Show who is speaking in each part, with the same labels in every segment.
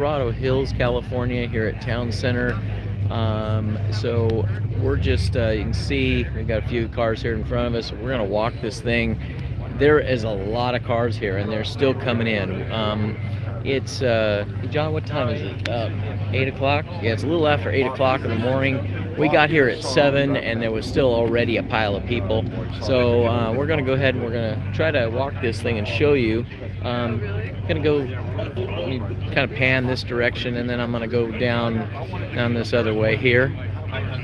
Speaker 1: Dorado Hills, California, here at Town Center. So we're just, you can see, we've got a few cars here in front of us. We're going to walk this thing. There is a lot of cars here, and they're still coming in. It's, John, what time is it? 8 o'clock? Yeah, it's a little after 8 o'clock in the morning. We got here at 7, and there was still already a pile of people. So we're going to go ahead and we're going to try to walk this thing and show you. Going to go kind of pan this direction, and then I'm going to go down this other way here.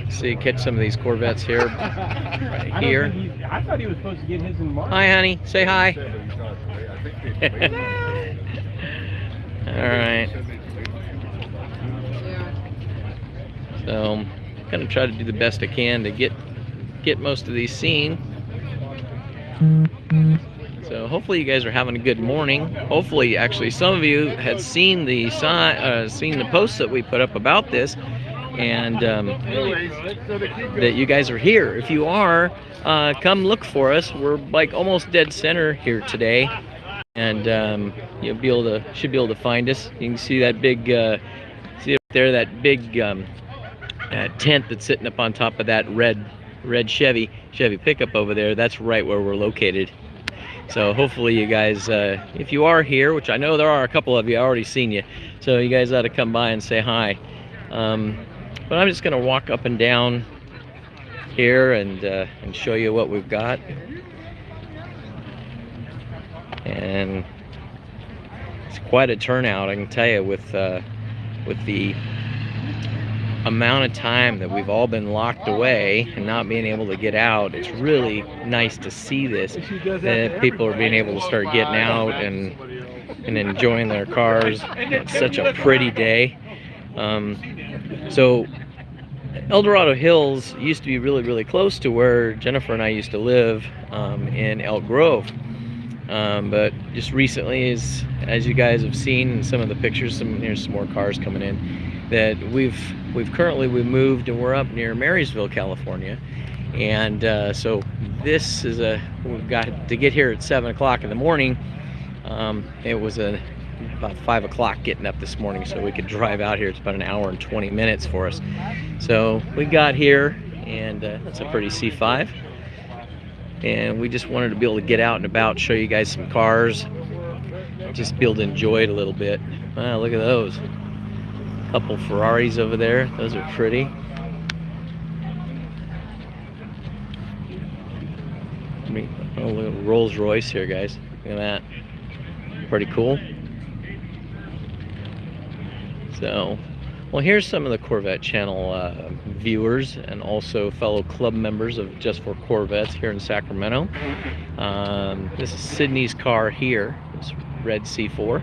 Speaker 1: See, catch some of these Corvettes here. Right here.
Speaker 2: I thought he was supposed to get his in March.
Speaker 1: Hi, honey. Say hi. All right. So I'm going to try to do the best I can to get most of these seen. So hopefully you guys are having a good morning. Hopefully, actually, some of you had seen the seen the posts that we put up about this, and that you guys are here. If you are, come look for us. We're like almost dead center here today, and you'll be able to should be able to find us. You can see that big see up there, that big tent that's sitting up on top of that red Chevy pickup over there. That's right where we're located. So hopefully you guys, if you are here, which I know there are a couple of you, I already seen you, so you guys ought to come by and say hi. But I'm just going to walk up and down here and show you what we've got. And it's quite a turnout, I can tell you, with the amount of time that we've all been locked away and not being able to get out. It's really nice to see this, that people are being able to start getting out and enjoying their cars. It's such a pretty day. So El Dorado Hills used to be really close to where Jennifer and I used to live, in Elk Grove. But just recently, as you guys have seen in some of the pictures, here's some more cars coming in, that we've moved, and we're up near Marysville, California. And so this is we've got to get here at 7 o'clock in the morning. It was about 5 o'clock getting up this morning, so we could drive out here. It's about an hour and 20 minutes for us. So we got here, and that's a pretty C5. And we just wanted to be able to get out and about, show you guys some cars, just be able to enjoy it a little bit. Wow, look at those. Couple Ferraris over there. Those are pretty. Oh, look at Rolls Royce here, guys. Look at that. Pretty cool. So, well, here's some of the Corvette channel viewers and also fellow club members of Just for Corvettes here in Sacramento. This is Sydney's car here. This red C4.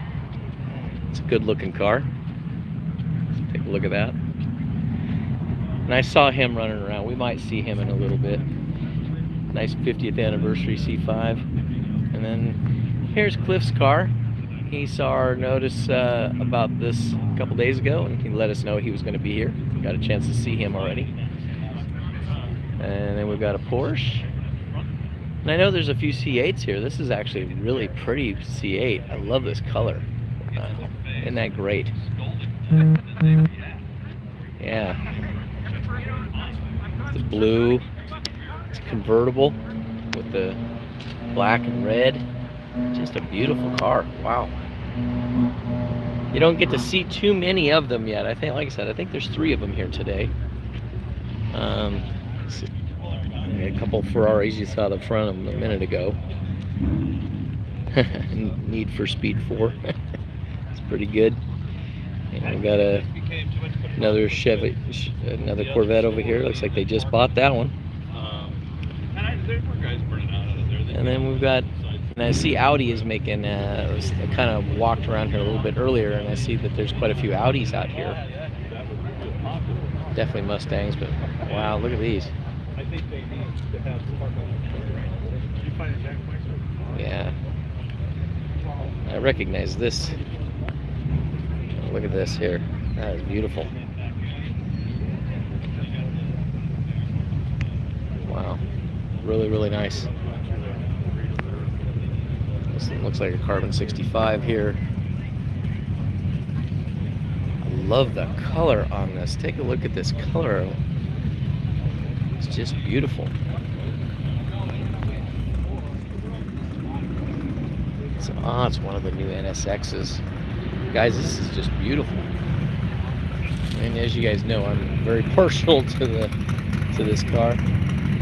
Speaker 1: It's a good looking car. Take a look at that. And I saw him running around. We might see him in a little bit. Nice 50th anniversary C5. And then here's Cliff's car. He saw our notice about this a couple days ago, and he let us know he was going to be here. We got a chance to see him already. And then we've got a Porsche. And I know there's a few C8s here. This is actually a really pretty C8. I love this color. Isn't that great? Yeah. The blue. It's convertible with the black and red. Just a beautiful car. Wow. You don't get to see too many of them yet. I think, like I said, I think there's 3 of them here today. A couple Ferraris, you saw the front of them a minute ago. Need for Speed 4. It's pretty good. And we got another Chevy, another Corvette over here. Looks like they just bought that one. And then we've got, and I see Audi is making, I kind of walked around here a little bit earlier, and I see that there's quite a few Audis out here. Definitely Mustangs, but wow, look at these. Yeah. I recognize this. Look at this here. That is beautiful. Wow. Really nice. This looks like a carbon 65 here. love the color on this. Take a look at this color. It's just beautiful. It's one of the new NSXs. Guys, this is just beautiful. And as you guys know, I'm very partial to this car.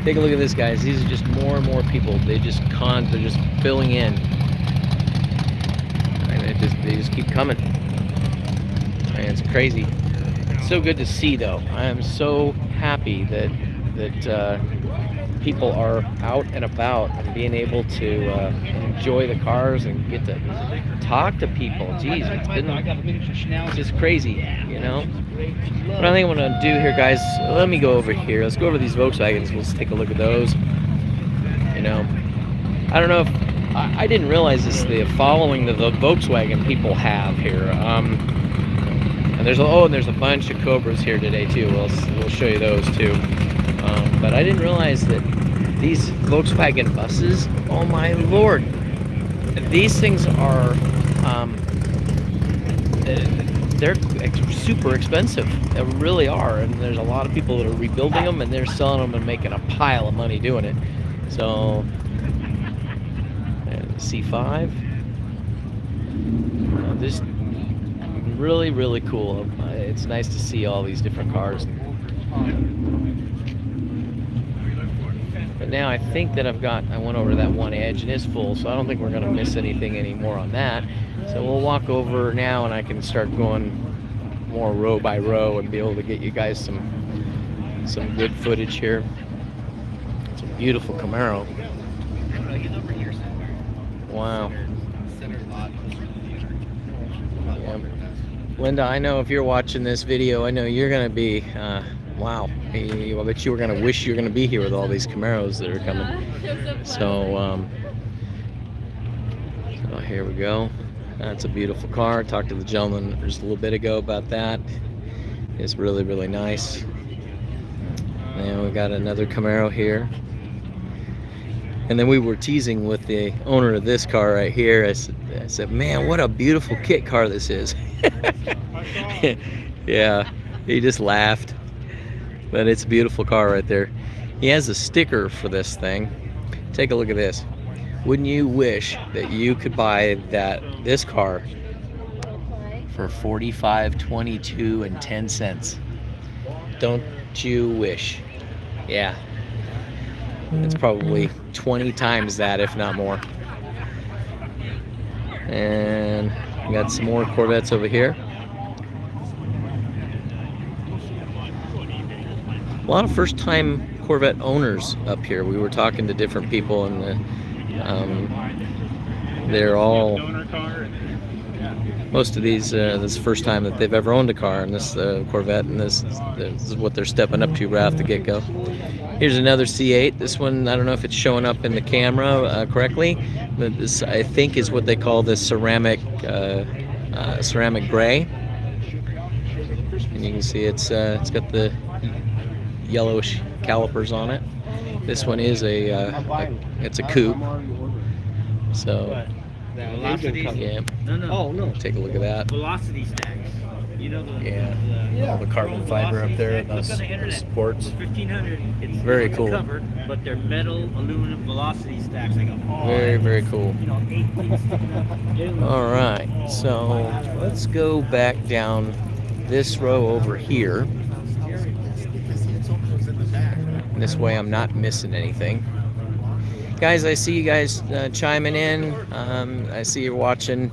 Speaker 1: Take a look at this, guys. These are just more and more people. They're just filling in. And they just keep coming. And it's crazy. It's so good to see, though. I am so happy that people are out and about and being able to enjoy the cars and get to talk to people. Jeez, it's just crazy, you know? What I think I'm gonna do here, guys, let me go over here. Let's go over these Volkswagens. Let's take a look at those. You know, I don't know if I didn't realize this, the following that the Volkswagen people have here. And there's a bunch of Cobras here today too. We'll show you those too. But I didn't realize that these Volkswagen buses, oh my lord, these things are, they're super expensive. They really are. And there's a lot of people that are rebuilding them and they're selling them and making a pile of money doing it. So, C5. This really, really cool. It's nice to see all these different cars. But now I think that I went over that one edge and it's full, so I don't think we're going to miss anything anymore on that. So we'll walk over now and I can start going more row by row and be able to get you guys some good footage here. It's a beautiful Camaro. Wow. Yeah. Linda, I know if you're watching this video, I know you're going to be, wow. I bet you were going to wish you were going to be here with all these Camaros that are coming. So here we go. That's a beautiful car. I talked to the gentleman just a little bit ago about that. It's really, really nice. And we got another Camaro here. And then we were teasing with the owner of this car right here. I said, man, what a beautiful kit car this is. Yeah, he just laughed. But it's a beautiful car right there. He has a sticker for this thing. Take a look at this. Wouldn't you wish that you could buy this car for $45.22.10? Don't you wish? Yeah. It's probably 20 times that, if not more. And we got some more Corvettes over here. A lot of first-time Corvette owners up here. We were talking to different people, and they're all, most of these, this is the first time that they've ever owned a car, and this Corvette, and this is what they're stepping up to right off the get-go. Here's another C8. This one, I don't know if it's showing up in the camera correctly, but this, I think, is what they call the ceramic gray. And you can see it's got the yellowish calipers on it. This one is it's a coupe. So yeah. No. Take a look at that.
Speaker 2: Velocity stacks. You know
Speaker 1: all the carbon fiber up there, and those supports.
Speaker 2: 1500. It's
Speaker 1: very cool.
Speaker 2: Covered, but they're metal aluminum velocity stacks. I go,
Speaker 1: very, very cool.
Speaker 2: You know, 8 feet.
Speaker 1: All right, so let's go back down this row over here. This way I'm not missing anything. Guys, I see you guys chiming in. I see you're watching.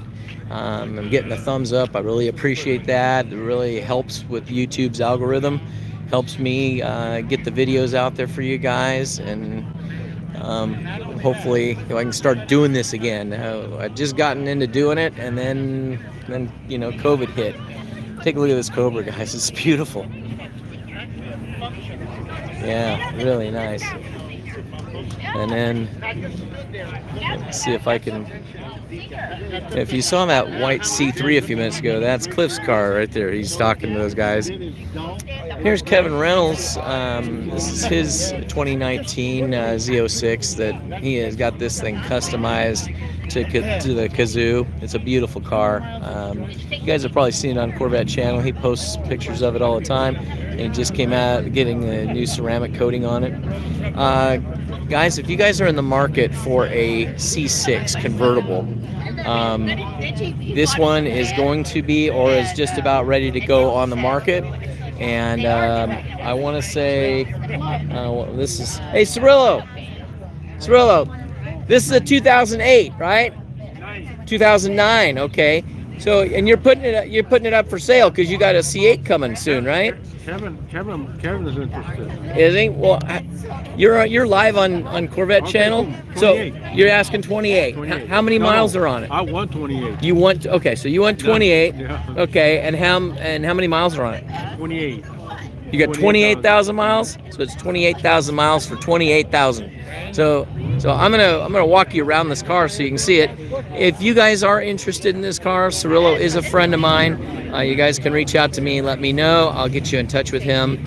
Speaker 1: I'm getting a thumbs up. I really appreciate that. It really helps with YouTube's algorithm. Helps me get the videos out there for you guys. And hopefully I can start doing this again. I've just gotten into doing it, and then you know, COVID hit. Take a look at this Cobra, guys. It's beautiful. Yeah, really nice. And then let's see if I can. If you saw that white C3 a few minutes ago, that's Cliff's car right there. He's talking to those guys. Here's Kevin Reynolds. This is his 2019 Z06 that he has got this thing customized to the kazoo. It's a beautiful car. You guys have probably seen it on Corvette channel. He posts pictures of it all the time. And he just came out getting a new ceramic coating on it. Guys, if you guys are in the market for a C6 convertible, this one is going to be or is just about ready to go on the market. And I want to say, this is, hey Cirillo, this is a 2008, right? 2009, okay. So, and you're putting it up for sale because you got a C8 coming soon, right?
Speaker 3: Kevin is interested.
Speaker 1: Is he? Well, you're live on Corvette channel,
Speaker 3: 28.
Speaker 1: So you're asking 28. How many miles are on it?
Speaker 3: I want 28.
Speaker 1: You want, okay, so you want 28.
Speaker 3: Yeah.
Speaker 1: Okay, and how many miles are on it?
Speaker 3: 28.
Speaker 1: You got 28,000 miles, so it's 28,000 miles for 28,000. So I'm gonna walk you around this car so you can see it. If you guys are interested in this car, Cirillo is a friend of mine. You guys can reach out to me and let me know. I'll get you in touch with him.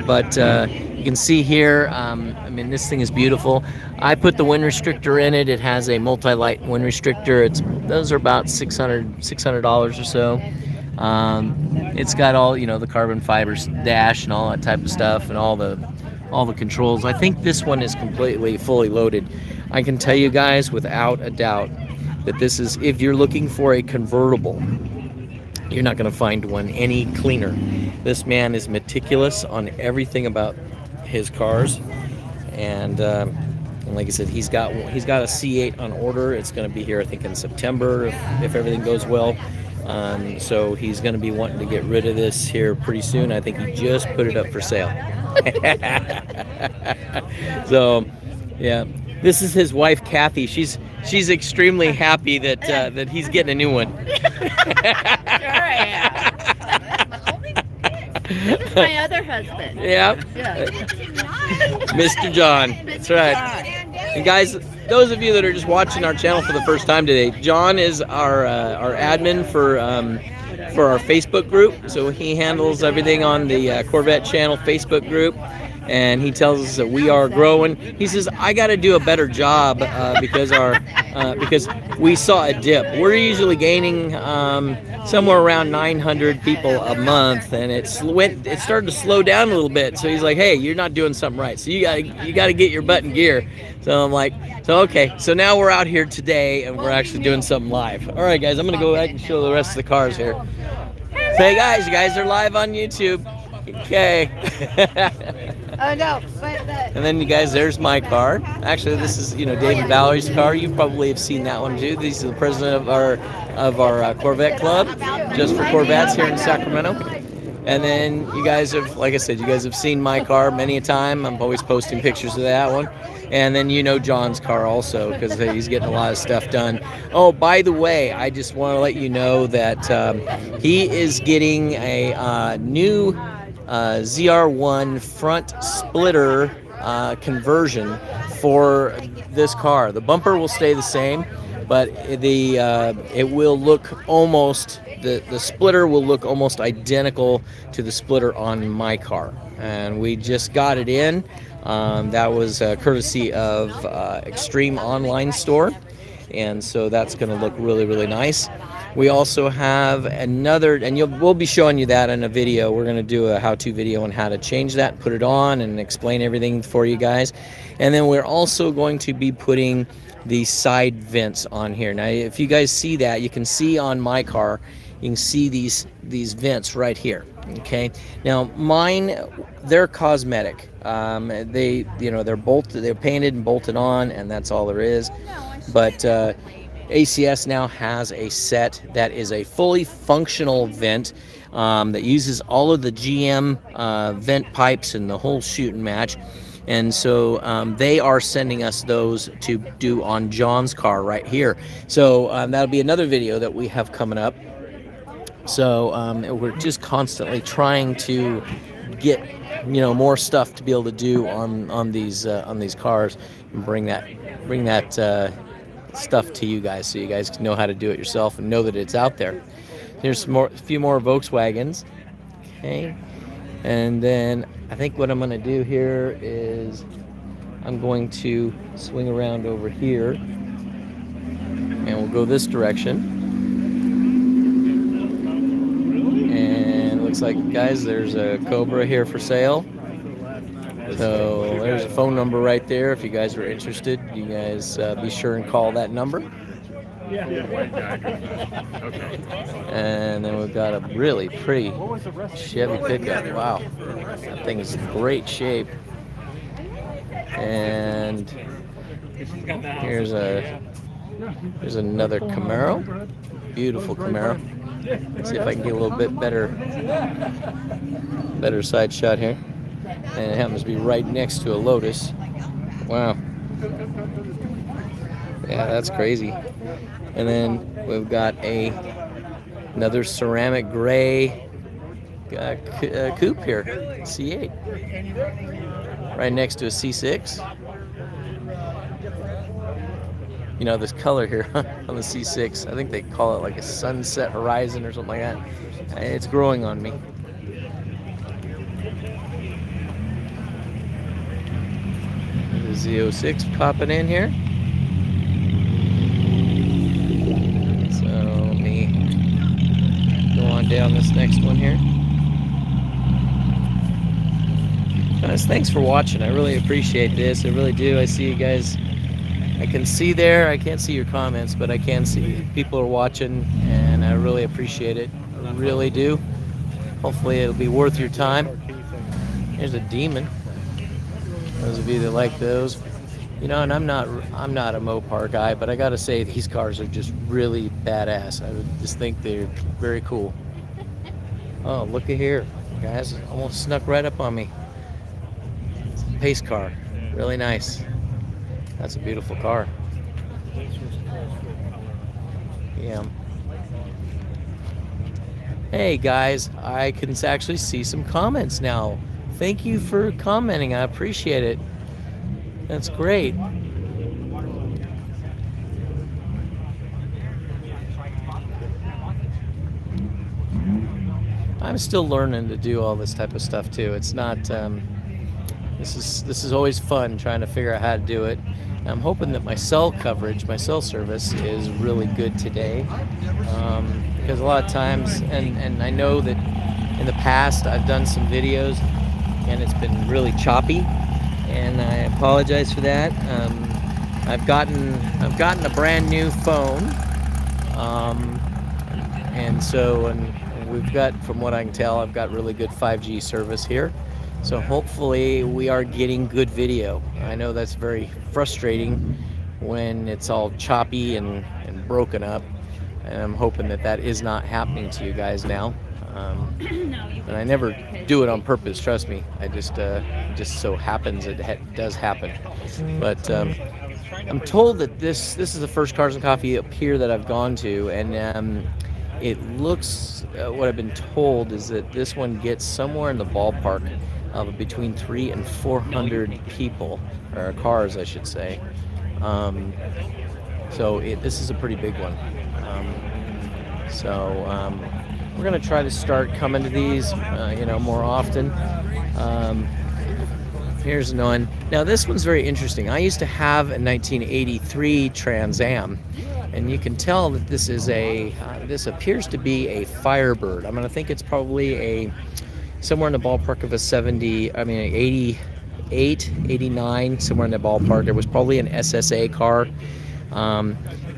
Speaker 1: But you can see here, I mean, this thing is beautiful. I put the wind restrictor in it. It has a multi-light wind restrictor. Those are about $600 or so. It's got all, the carbon fiber dash and all that type of stuff and all the controls. I think this one is completely fully loaded. I can tell you guys without a doubt that this is, if you're looking for a convertible, you're not going to find one any cleaner. This man is meticulous on everything about his cars, and like I said, he's got a C8 on order. It's going to be here, I think, in September if everything goes well. So he's going to be wanting to get rid of this here pretty soon. I think he just put it up for sale. So, yeah, this is his wife, Kathy. She's extremely happy that he's getting a new one.
Speaker 4: Sure I am. This is my other husband.
Speaker 1: Yeah. Mr. John. That's right. And guys, those of you that are just watching our channel for the first time today, John is our admin for our Facebook group. So he handles everything on the Corvette channel Facebook group. And he tells us that we are growing. He says, I got to do a better job because we saw a dip. We're usually gaining somewhere around 900 people a month, and it started to slow down a little bit. So he's like, hey, you're not doing something right. So you got to get your butt in gear. So I'm like, okay. So now we're out here today, and we're actually doing something live. All right, guys, I'm going to go back and show the rest of the cars here. So, hey, guys, you guys are live on YouTube. Okay.
Speaker 4: Oh no, but
Speaker 1: and then you guys, there's my car. Actually, this is David Valerie's car. You probably have seen that one too. He's the president of our Corvette club, just for Corvettes here in Sacramento. And then you guys have, like I said, you guys have seen my car many a time. I'm always posting pictures of that one. And then John's car also, because he's getting a lot of stuff done. Oh, by the way, I just want to let you know that he is getting a new ZR1 front splitter conversion for this car. The bumper will stay the same, but it will look almost, the splitter will look almost identical to the splitter on my car. And we just got it in. That was courtesy of Extreme Online Store, and so that's going to look really, really nice. We also have another, and we'll be showing you that in a video. We're going to do a how-to video on how to change that, put it on, and explain everything for you guys. And then we're also going to be putting the side vents on here. Now, if you guys see that, you can see on my car, you can see these vents right here. Okay. Now, mine, they're cosmetic. They're bolted, they're painted and bolted on, and that's all there is. But ACS now has a set that is a fully functional vent that uses all of the GM vent pipes and the whole shoot and match. And so they are sending us those to do on John's car right here. So that'll be another video that we have coming up. So we're just constantly trying to get, you know, more stuff to be able to do on these cars, and bring that stuff to you guys, so you guys can know how to do it yourself and know that it's out there. Here's a few more Volkswagens. Okay, and then I think what I'm going to do here is I'm going to swing around over here, and we'll go this direction. And it looks like, guys, there's a Cobra here for sale. So there's a phone number right there. If you guys are interested, you guys be sure and call that number. And then we've got a really pretty Chevy pickup. Wow, that thing is in great shape. And here's another Camaro, beautiful Camaro. Let's see if I can get a little bit better side shot here. And it happens to be right next to a Lotus. Wow. Yeah, that's crazy. And then we've got another ceramic gray coupe here, C8, right next to a C6. You know, this color here on the C6, I think they call it like a sunset horizon or something like that. It's growing on me. There's the Z06 popping in here. So let me go on down this next one here. Guys, thanks for watching. I really appreciate this. I really do. I see you guys. I can see there. I can't see your comments, but I can see people are watching, and I really appreciate it. I really do. Hopefully it'll be worth your time. Here's a Demon. Those of you that like those, you know, and I'm not a Mopar guy, but I gotta say these cars are just really badass. I would just think they're very cool. Oh, look at here, guys! It almost snuck right up on me. It's a pace car, really nice. That's a beautiful car. Yeah. Hey guys, I can actually see some comments now. Thank you for commenting. I appreciate it. That's great. I'm still learning to do all this type of stuff too. It's not. This is always fun trying to figure out how to do it. I'm hoping that my cell coverage, my cell service is really good today, because a lot of times, and I know that in the past I've done some videos and it's been really choppy, and I apologize for that. I've gotten a brand new phone, and we've got, from what I can tell, I've got really good 5G service here. So hopefully we are getting good video. I know that's very frustrating when it's all choppy and broken up, and I'm hoping that is not happening to you guys now. And I never do it on purpose, trust me. I just so happens it does happen. But I'm told that this is the first Cars and Coffee up here that I've gone to, and it looks, what I've been told is that this one gets somewhere in the ballpark of between 300 and 400 people, or cars I should say. So this is a pretty big one. We're gonna try to start coming to these more often. Here's one. Now this one's very interesting. I used to have a 1983 Trans Am, and you can tell that this is this appears to be a Firebird. I'm gonna think it's probably somewhere in the ballpark of a 88, 89, somewhere in the ballpark. It was probably an SSA car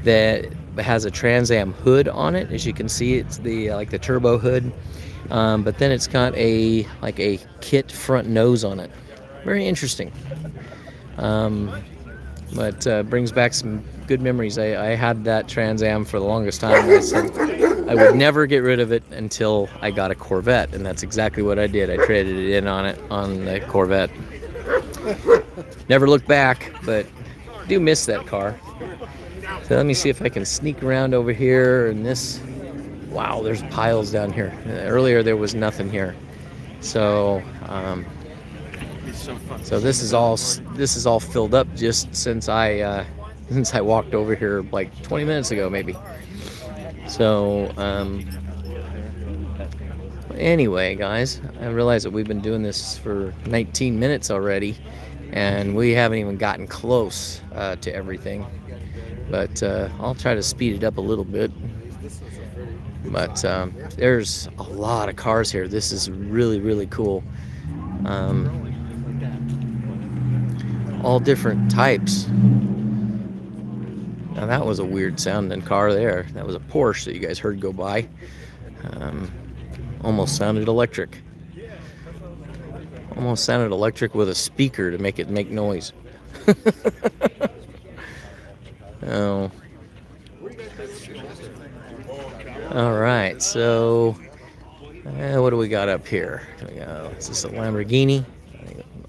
Speaker 1: that has a Trans Am hood on it. As you can see, it's the the turbo hood, but then it's got a kit front nose on it. Very interesting. But brings back some good memories. I had that Trans Am for the longest time. I said I would never get rid of it until I got a Corvette, and that's exactly what I did. I traded it in on the Corvette. Never looked back, but I do miss that car. So let me see if I can sneak around over here. And this, wow, there's piles down here. Earlier there was nothing here. So so this is all filled up just since I walked over here like 20 minutes ago maybe. So anyway, guys, I realize that we've been doing this for 19 minutes already, and we haven't even gotten close to everything. But I'll try to speed it up a little bit. But there's a lot of cars here. This is really, really cool. All different types. Now that was a weird sounding car there. That was a Porsche that you guys heard go by. Almost sounded electric. Almost sounded electric with a speaker to make it make noise. Oh. All right, so what do we got up here? Is this a Lamborghini?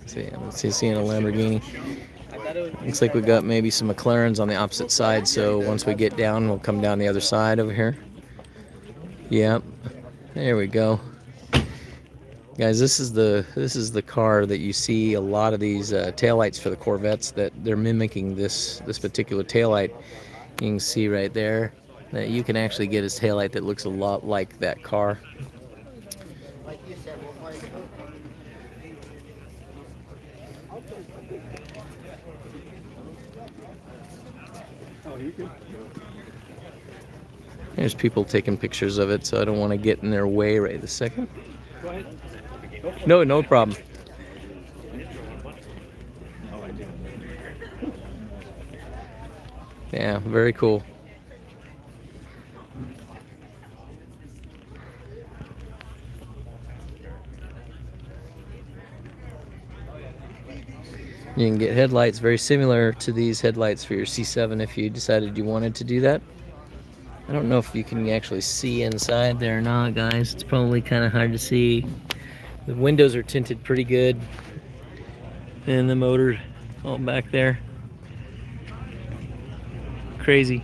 Speaker 1: Let's see, seeing a Lamborghini. Looks like we got maybe some McLarens on the opposite side. So once we get down, we'll come down the other side over here. Yep, there we go. Guys, this is the car that you see a lot of these taillights for the Corvettes, that they're mimicking this particular taillight. You can see right there that you can actually get a taillight that looks a lot like that car. There's people taking pictures of it, so I don't want to get in their way right this second. No problem. Yeah, very cool. You can get headlights very similar to these headlights for your C7 if you decided you wanted to do that. I don't know if you can actually see inside there or not, guys. It's probably kind of hard to see. The windows are tinted pretty good. And the motor all back there. Crazy.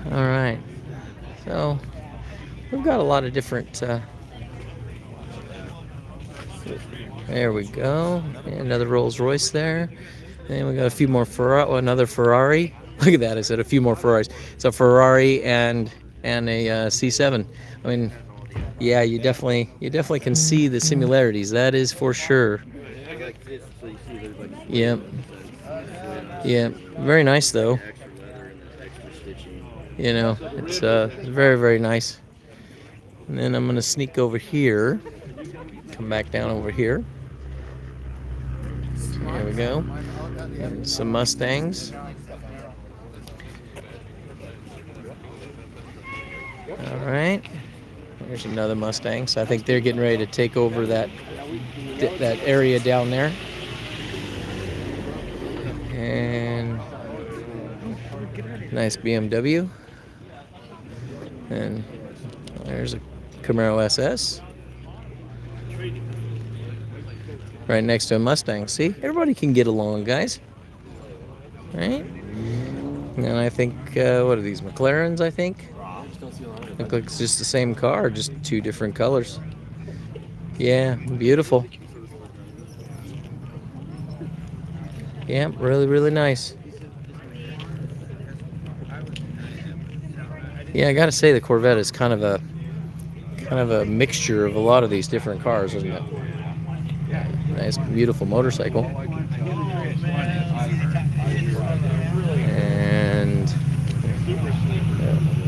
Speaker 1: All right. So we've got a lot of different... there we go. And another Rolls Royce there. And we got a few more another Ferrari. Look at that! I said a few more Ferraris. It's a Ferrari and a C7. I mean, yeah, you definitely can see the similarities. That is for sure. Yep. Yeah. Very nice though. You know, it's very, very nice. And then I'm gonna sneak over here. Come back down over here. There we go. And some Mustangs. All right, there's another Mustang. So I think they're getting ready to take over that area down there. And nice BMW. And there's a Camaro SS. Right next to a Mustang. See, everybody can get along, guys. Right? And I think, what are these, McLarens, I think? Look like it's just the same car, just two different colors. Yeah, beautiful. Yeah, really, really nice. Yeah, I gotta say the Corvette is kind of a mixture of a lot of these different cars, isn't it? Nice, beautiful motorcycle. And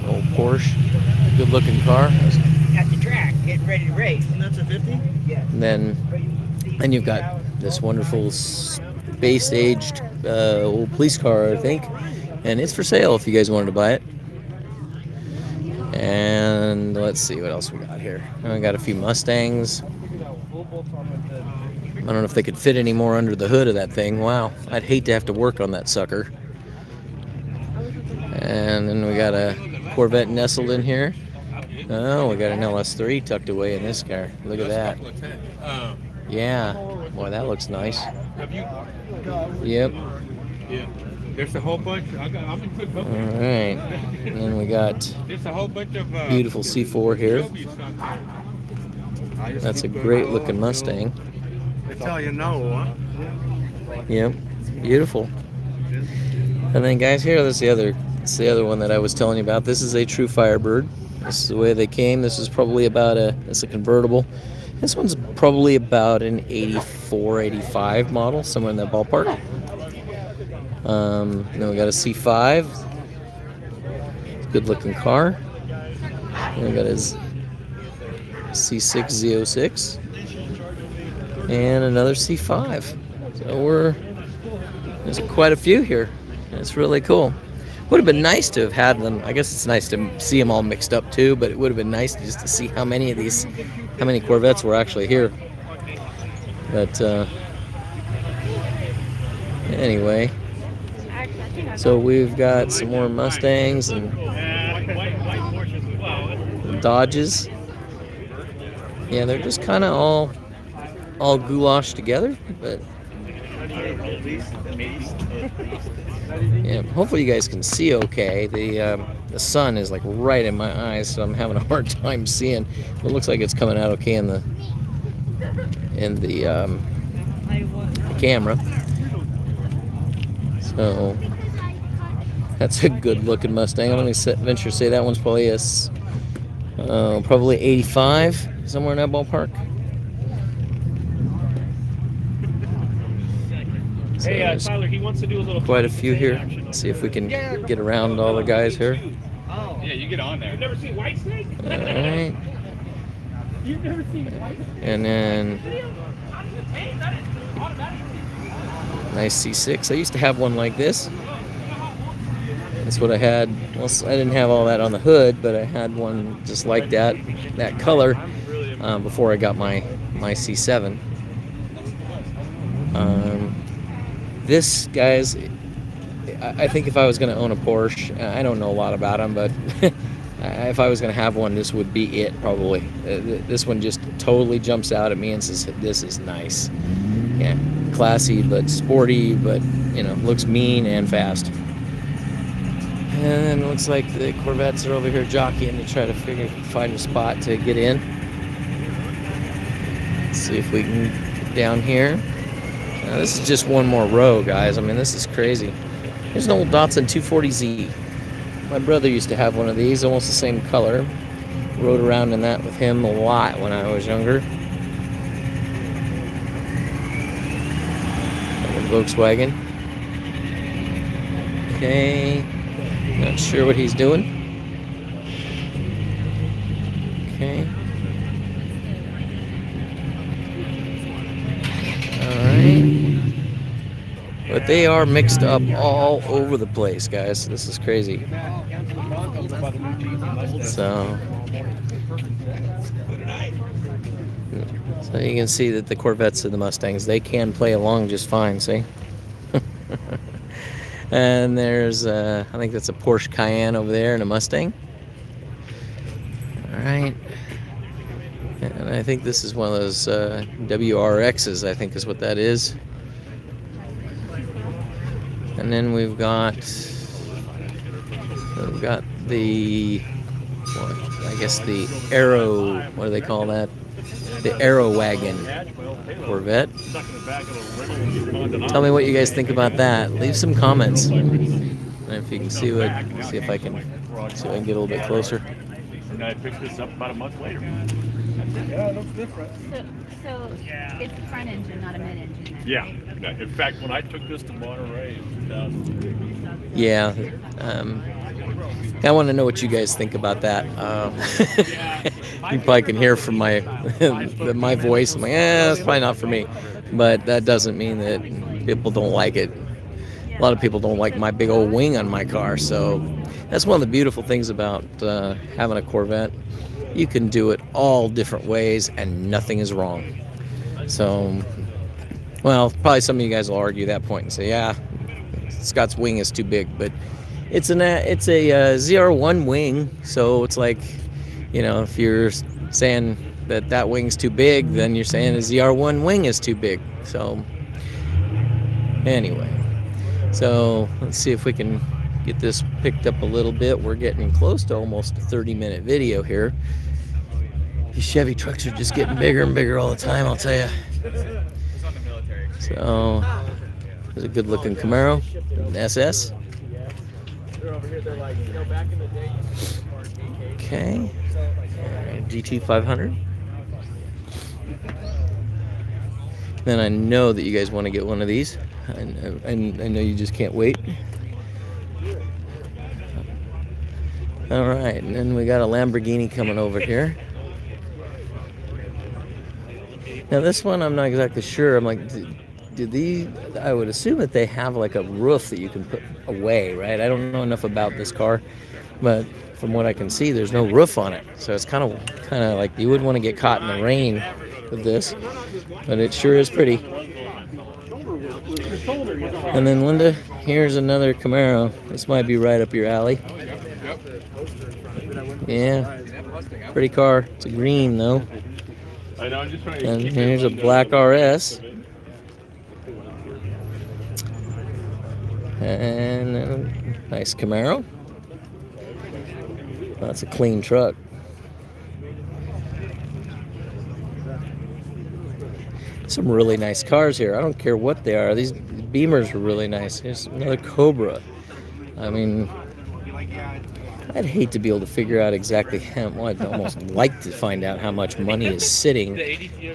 Speaker 1: old Porsche, good looking car.
Speaker 5: At the track, getting ready to race. And that's a 50? Yeah.
Speaker 1: And then you've got this wonderful space-aged old police car, I think. And it's for sale if you guys wanted to buy it. And let's see what else we got here. We got a few Mustangs. I don't know if they could fit any more under the hood of that thing. Wow, I'd hate to have to work on that sucker. And then we got a Corvette nestled in here. Oh, we got an LS3 tucked away in this car. Look at that. Yeah, boy, that looks nice. Yep.
Speaker 3: Yeah. There's a whole bunch. I'm in good
Speaker 1: All
Speaker 3: company.
Speaker 1: right. And then we got
Speaker 3: There's a whole bunch of
Speaker 1: beautiful C4 here. That's a great looking Mustang.
Speaker 3: They tell you no, huh?
Speaker 1: Yep, beautiful. And then guys, here, that's the other one that I was telling you about. This is a true Firebird. This is the way they came. This is probably about it's a convertible. This one's probably about an 84, 85 model, somewhere in that ballpark. Then we got a C5. Good looking car. And we got his C6 Z06. And another C5. So there's quite a few here. It's really cool. Would have been nice to have had them. I guess it's nice to see them all mixed up too, but it would have been nice just to see how many Corvettes were actually here. But anyway, so we've got some more Mustangs and Dodges. Yeah, they're just kind of all goulash together, but yeah, hopefully you guys can see okay. The sun is like right in my eyes, so I'm having a hard time seeing. It looks like it's coming out okay in the camera. So that's a good looking Mustang. I'm gonna venture to say that one's probably probably 85, somewhere in that ballpark. So
Speaker 6: Hey, Tyler, he wants to do a little.
Speaker 1: quite a few here. Let's see if we can get around all the guys here.
Speaker 6: Yeah, you get on there. You've never seen Whitesnake?
Speaker 1: All right.
Speaker 6: You've never seen Whitesnake?
Speaker 1: And then nice C6. I used to have one like this. That's what I had. Well, I didn't have all that on the hood, but I had one just like that color before I got my C7. This, guys, I think if I was going to own a Porsche, I don't know a lot about them, but if I was going to have one, this would be it, probably. This one just totally jumps out at me and says, this is nice. Yeah, classy, but sporty, but, looks mean and fast. And then it looks like the Corvettes are over here jockeying to try to find a spot to get in. Let's see if we can get down here. Now, this is just one more row, guys. I mean, this is crazy. Here's an old Datsun 240Z. My brother used to have one of these, almost the same color. Rode around in that with him a lot when I was younger. Volkswagen. Okay. Not sure what he's doing. Okay. Alright. But they are mixed up all over the place, guys. This is crazy. So you can see that the Corvettes and the Mustangs, they can play along just fine, see? And there's, I think that's a Porsche Cayenne over there and a Mustang. All right. And I think this is one of those WRXs, I think is what that is. And then we've got the, I guess the Aero, what do they call that? The Aero Wagon Corvette. Tell me what you guys think about that. Leave some comments. And if you can see if I can get a little bit closer.
Speaker 6: And I picked this up about a month later.
Speaker 3: Yeah, it looks different.
Speaker 4: So it's a front engine, not a mid engine. Then.
Speaker 6: Yeah. In fact, when I took this to Monterey in 2000.
Speaker 1: Yeah. I want to know what you guys think about that. You probably can hear from my voice. I'm like, that's probably not for me. But that doesn't mean that people don't like it. A lot of people don't like my big old wing on my car. So that's one of the beautiful things about having a Corvette. You can do it all different ways and nothing is wrong. So, well, probably some of you guys will argue that point and say, yeah, Scott's wing is too big. But it's a ZR1 wing, so it's like, if you're saying that wing's too big, then you're saying the ZR1 wing is too big. So anyway, so let's see if we can get this picked up a little bit. We're getting close to almost a 30-minute video here. These Chevy trucks are just getting bigger and bigger all the time, I'll tell you. So, there's a good looking Camaro, an SS. Okay, GT 500. Then I know that you guys want to get one of these. I know you just can't wait. All right, and then we got a Lamborghini coming over here. Now this one, I'm not exactly sure. I'm like, did these? I would assume that they have like a roof that you can put away, right? I don't know enough about this car, but from what I can see, there's no roof on it. So it's kind of like you wouldn't want to get caught in the rain with this, but it sure is pretty. And then Linda, here's another Camaro. This might be right up your alley. Yeah, pretty car. It's a green though. And here's a black RS. And a nice Camaro. That's a clean truck. Some really nice cars here. I don't care what they are. These Beamers are really nice. Here's another Cobra. I mean, I'd hate to be able to figure out exactly well, I'd almost like to find out how much money is sitting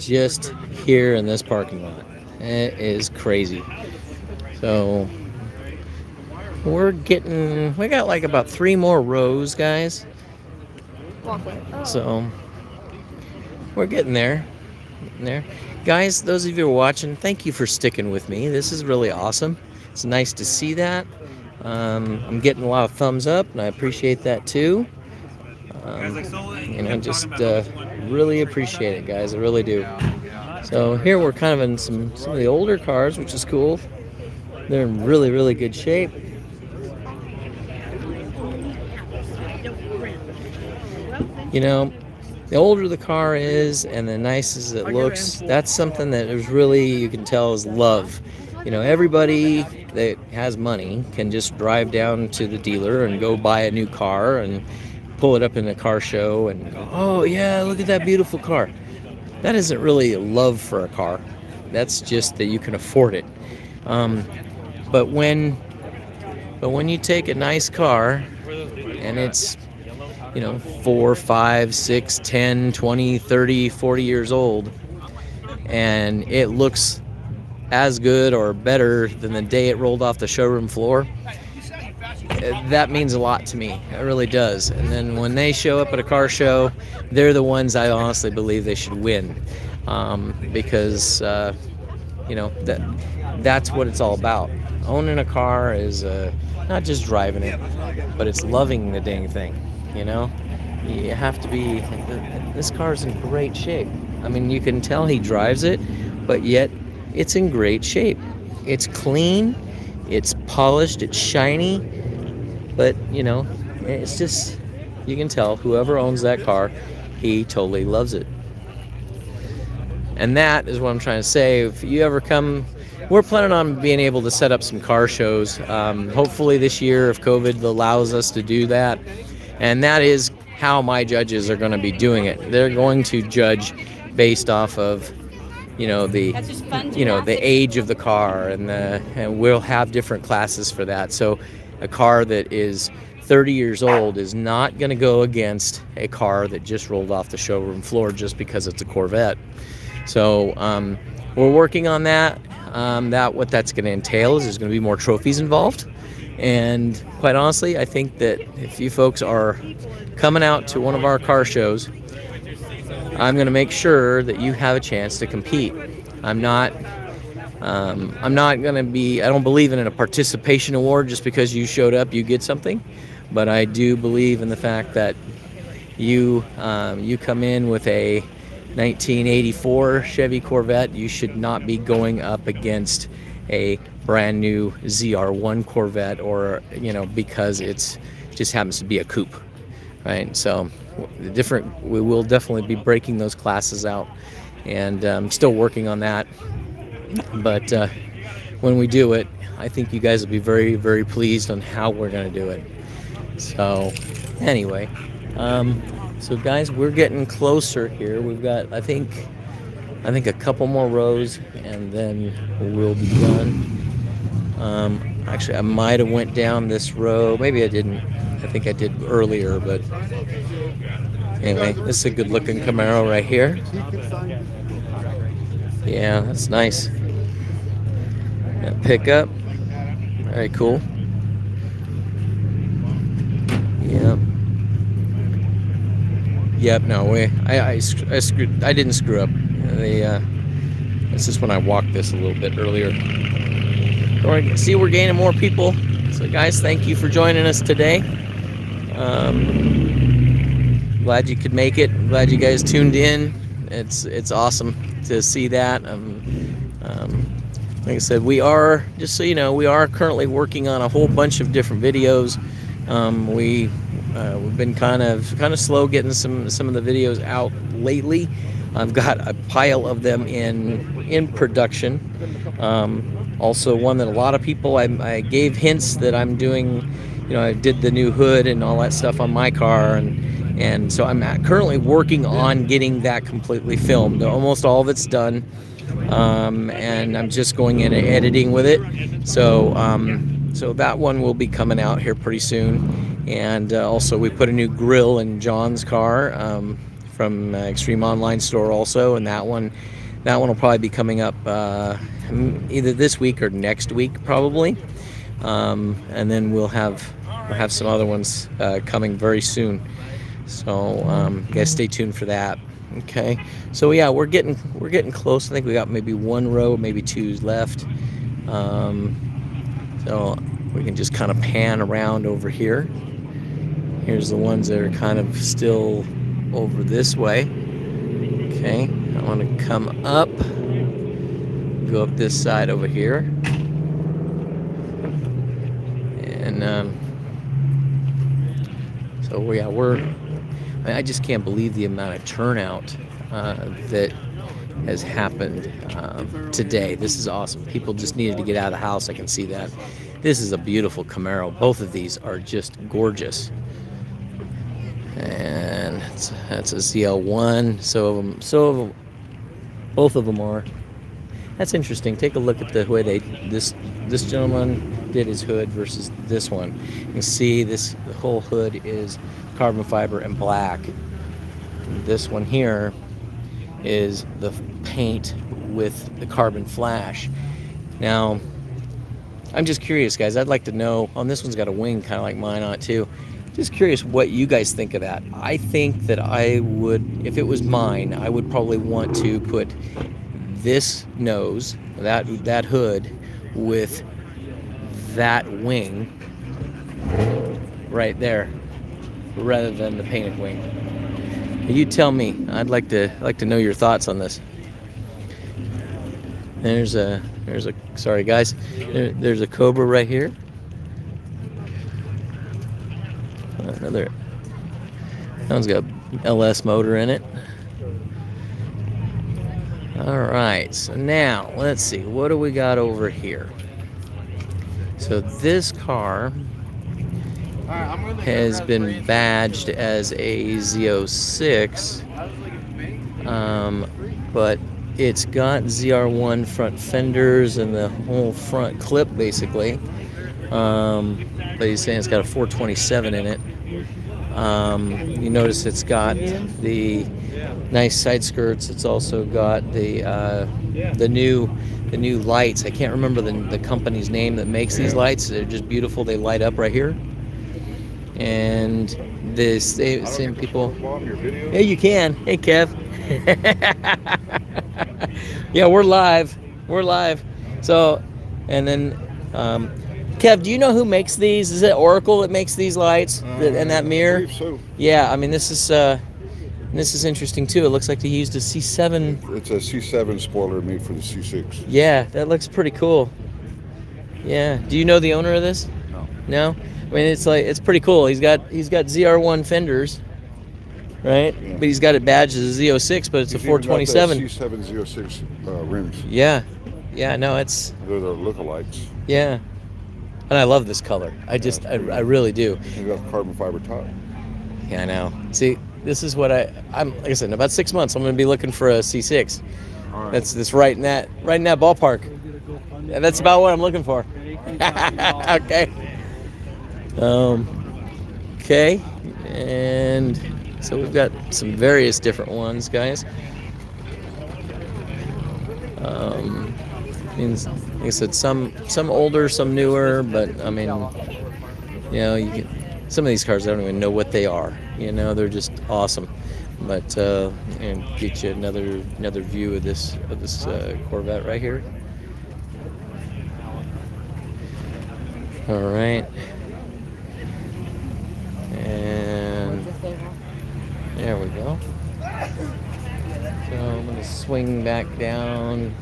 Speaker 1: just here in this parking lot. It is crazy. So we got like about 3 more rows, guys. So we're getting there. Guys, those of you who are watching, thank you for sticking with me. This is really awesome. It's nice to see that. I'm getting a lot of thumbs up, and I appreciate that too. And I just really appreciate it, guys. I really do. So here we're kind of in some of the older cars, which is cool. They're in really, really good shape. You know, the older the car is and the nicer as it looks, that's something that is really, you can tell, is love. You know, everybody that has money can just drive down to the dealer and go buy a new car and pull it up in a car show and go, oh yeah, look at that beautiful car. That isn't really a love for a car. That's just that you can afford it. But when you take a nice car and it's, you know, 4, 5, 6, 10, 20, 30, 40 years old, and it looks as good or better than the day it rolled off the showroom floor, that means a lot to me. It really does. And then when they show up at a car show, they're the ones I honestly believe they should win, because you know, that's what it's all about. Owning a car is not just driving it, but it's loving the dang thing. You know, you have to be. This car's in great shape. I mean, you can tell he drives it, but yet it's in great shape. It's clean, it's polished, it's shiny, but you know, it's just, you can tell whoever owns that car, he totally loves it. And that is what I'm trying to say. If you ever come, we're planning on being able to set up some car shows, hopefully this year if COVID allows us to do that. And that is how my judges are going to be doing it. They're going to judge based off of, you know, the age of the car, and we'll have different classes for that. So a car that is 30 years old is not going to go against a car that just rolled off the showroom floor just because it's a Corvette. So we're working on that. What that's going to entail is there's going to be more trophies involved. And quite honestly, I think that if you folks are coming out to one of our car shows, I'm going to make sure that you have a chance to compete. I'm not going to be, I don't believe in a participation award just because you showed up, you get something. But I do believe in the fact that you come in with a 1984 Chevy Corvette, you should not be going up against a brand new ZR1 Corvette, or, you know, because it's just happens to be a coupe, right? So we will definitely be breaking those classes out, and still working on that. But when we do it, I think you guys will be very, very pleased on how we're going to do it. So anyway, So guys, we're getting closer here. We've got, I think a couple more rows, and then we'll be done. Actually, I might have went down this row. Maybe I didn't. I think I did earlier, but anyway, this is a good-looking Camaro right here. Yeah, that's nice. That pickup, very cool. Yep. Yep. No, I screwed. I didn't screw up. This is when I walked this a little bit earlier. All right, see, we're gaining more people. So, guys, thank you for joining us today. Glad you could make it. Glad you guys tuned in. It's awesome to see that. Like I said, we are, just so you know, we are currently working on a whole bunch of different videos. We've been kind of slow getting some of the videos out lately. I've got a pile of them in production. Also, one that a lot of people, I gave hints that I'm doing. I did the new hood and all that stuff on my car, and so I'm currently working on getting that completely filmed. Almost all of it's done. And I'm just going in and editing with it. So that one will be coming out here pretty soon. And also we put a new grill in John's car from Extreme Online Store also, and that one will probably be coming up either this week or next week probably. And then we'll have some other ones coming very soon. So you guys stay tuned for that. Okay, so yeah, we're getting close. I think we got maybe one row, maybe two left. So we can just kind of pan around over here. Here's the ones that are kind of still over this way. Okay, I want to come up, go up this side over here, and so yeah, I just can't believe the amount of turnout that has happened today. This is awesome. People just needed to get out of the house. I can see that. This is a beautiful Camaro. Both of these are just gorgeous. And that's a ZL1. So both of them are. That's interesting. Take a look at the way this gentleman did his hood versus this one. You can see the whole hood is carbon fiber and black. This one here is the paint with the carbon flash. Now, I'm just curious, guys. I'd like to know, this one's got a wing kind of like mine on it too. Just curious what you guys think of that. I think that I would, if it was mine, I would probably want to put this nose, that hood, with that wing right there, rather than the painted wing. You tell me. I'd like to know your thoughts on this. There's a sorry guys. There's a Cobra right here. That one's got LS motor in it. All right, so now let's see, what do we got over here? So this car has been badged as a Z06, but it's got ZR1 front fenders and the whole front clip basically. But he's saying it's got a 427 in it. You notice it's got the nice side skirts. It's also got the new lights. I can't remember the company's name that makes these lights. They're just beautiful. They light up right here. And this same people. Yeah, you can. Hey, Kev. Yeah, we're live. So, and then Kev, do you know who makes these? Is it Oracle that makes these lights and that mirror?
Speaker 7: I believe so.
Speaker 1: Yeah, I mean this is interesting too. It looks like they used a C7.
Speaker 7: It's a C7 spoiler made for the C6.
Speaker 1: Yeah, that looks pretty cool. Yeah. Do you know the owner of this?
Speaker 7: No.
Speaker 1: No? I mean, it's pretty cool. He's got ZR1 fenders, right?
Speaker 7: Yeah.
Speaker 1: But he's got it badged as a Z06, but it's
Speaker 7: He's
Speaker 1: a 427.
Speaker 7: even got the C706 rims.
Speaker 1: Yeah. Yeah, no, it's
Speaker 7: They're the lookalikes.
Speaker 1: yeah. And I love this color. I really do.
Speaker 7: He's got carbon fiber top.
Speaker 1: Yeah, I know. See, this is what I'm like I said, in about 6 months I'm going to be looking for a C6.
Speaker 7: All right.
Speaker 1: That's right in that ballpark. Yeah, that's about what I'm looking for. Okay. Okay. And so we've got some various different ones, guys. Means like I said, some older, some newer, but I mean, you know, you get some of these cars I don't even know what they are. You know, they're just awesome. But and get you another view of this Corvette right here. All right, and there we go. So I'm gonna swing back down.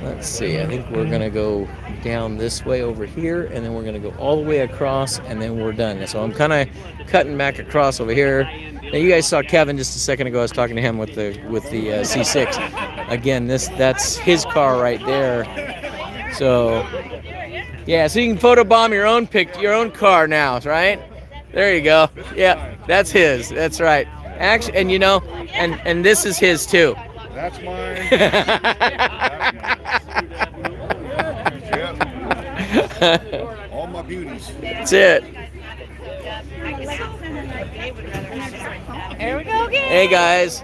Speaker 1: Let's see, I think we're gonna go down this way over here, and then we're gonna go all the way across, and then we're done. So I'm kind of cutting back across over here. Now you guys saw Kevin just a second ago. I was talking to him with the C6. Again, that's his car right there. So yeah, so you can photobomb your own car now, right? There you go. Yeah, that's his. That's right. Actually, and you know, and this is his too.
Speaker 7: That's mine. Yep. All my beauties.
Speaker 1: That's it.
Speaker 4: Here we go again.
Speaker 1: Hey guys.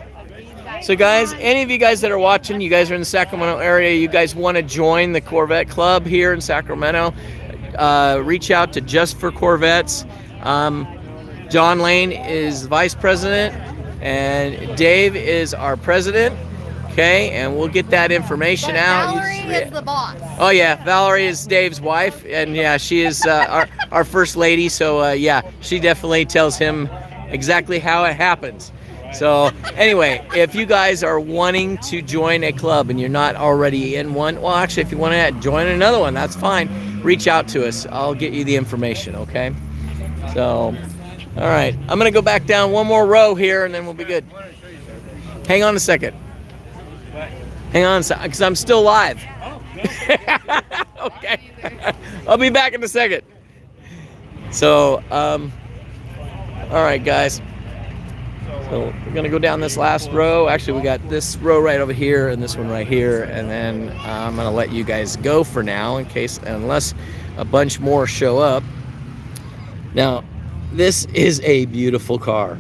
Speaker 1: So guys, any of you guys that are watching, you guys are in the Sacramento area, you guys want to join the Corvette Club here in Sacramento, reach out to Just for Corvettes. John Lane is vice president and Dave is our president. Okay, and we'll get that information out.
Speaker 4: Valerie is the boss.
Speaker 1: Oh yeah, Valerie is Dave's wife, and yeah, she is our first lady. So yeah, she definitely tells him exactly how it happens. So anyway, if you guys are wanting to join a club and you're not already in one, well, actually, if you want to join another one, that's fine. Reach out to us. I'll get you the information. Okay. So, all right, I'm gonna go back down one more row here, and then we'll be good. Hang on a second. Hang on, because I'm still live. Okay. I'll be back in a second. So, all right, guys. So we're going to go down this last row. Actually, we got this row right over here and this one right here. And then I'm going to let you guys go for now unless a bunch more show up. Now, this is a beautiful car.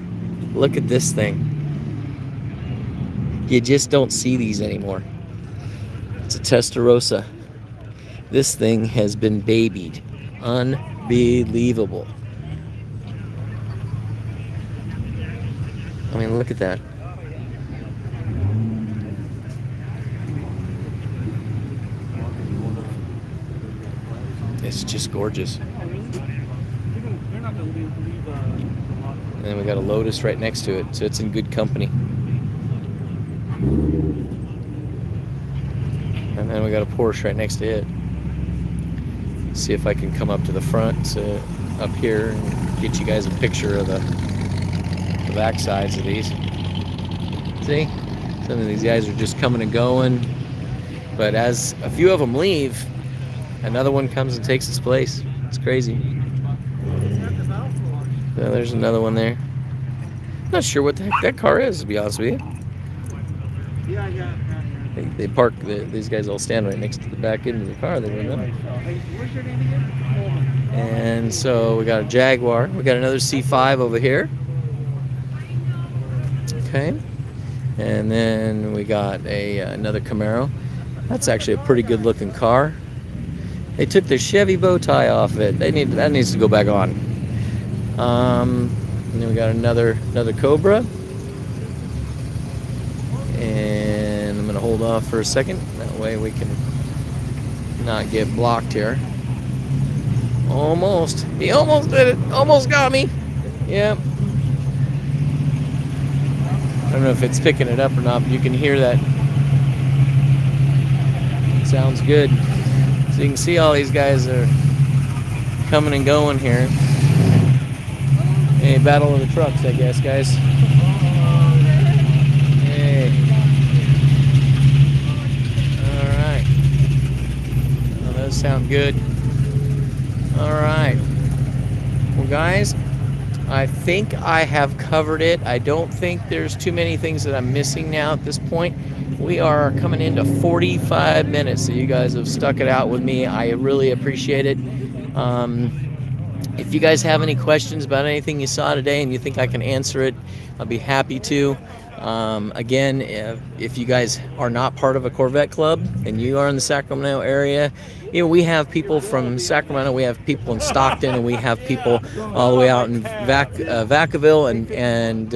Speaker 1: Look at this thing. You just don't see these anymore. It's a Testarossa. This thing has been babied. Unbelievable. I mean, look at that. It's just gorgeous. And then we got a Lotus right next to it, so it's in good company. And then we got a Porsche right next to it. See if I can come up to the front, up here, and get you guys a picture of the back sides of these. See? Some of these guys are just coming and going. But as a few of them leave, another one comes and takes its place. It's crazy. So there's another one there. Not sure what the heck that car is, to be honest with you. They park, these guys all stand right next to the back end of the car. They don't know. And so we got a Jaguar. We got another C5 over here. Okay. And then we got another Camaro. That's actually a pretty good looking car. They took the Chevy bow tie off it. That needs to go back on. And then we got another Cobra. And I'm gonna hold off for a second. That way we can not get blocked here. Almost. He almost did it. Almost got me. Yep. I don't know if it's picking it up or not, but you can hear that. Sounds good. So you can see all these guys are coming and going here. Hey, battle of the trucks, I guess, guys. Hey. All right. Well, those sound good. All right. Well, guys, I think I have covered it. I don't think there's too many things that I'm missing now at this point. We are coming into 45 minutes, so you guys have stuck it out with me. I really appreciate it. If you guys have any questions about anything you saw today and you think I can answer it, I'll be happy to. Again, if you guys are not part of a Corvette club and you are in the Sacramento area, we have people from Sacramento, we have people in Stockton, and we have people all the way out in Vacaville and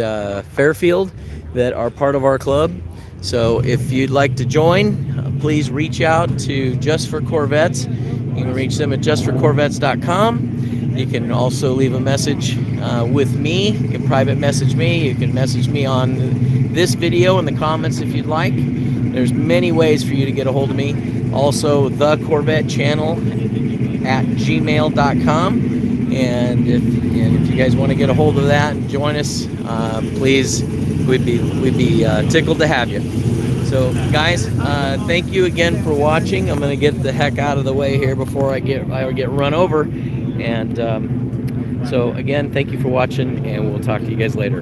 Speaker 1: Fairfield that are part of our club. So if you'd like to join, please reach out to Just for Corvettes. You can reach them at justforcorvettes.com. You can also leave a message with me. You can private message me. You can message me on this video in the comments if you'd like. There's many ways for you to get a hold of me. Also, the Corvette channel at gmail.com. And if you guys want to get a hold of that and join us, please, we'd be tickled to have you. So, guys, thank you again for watching. I'm going to get the heck out of the way here before I get run over. And so, again, thank you for watching, and we'll talk to you guys later.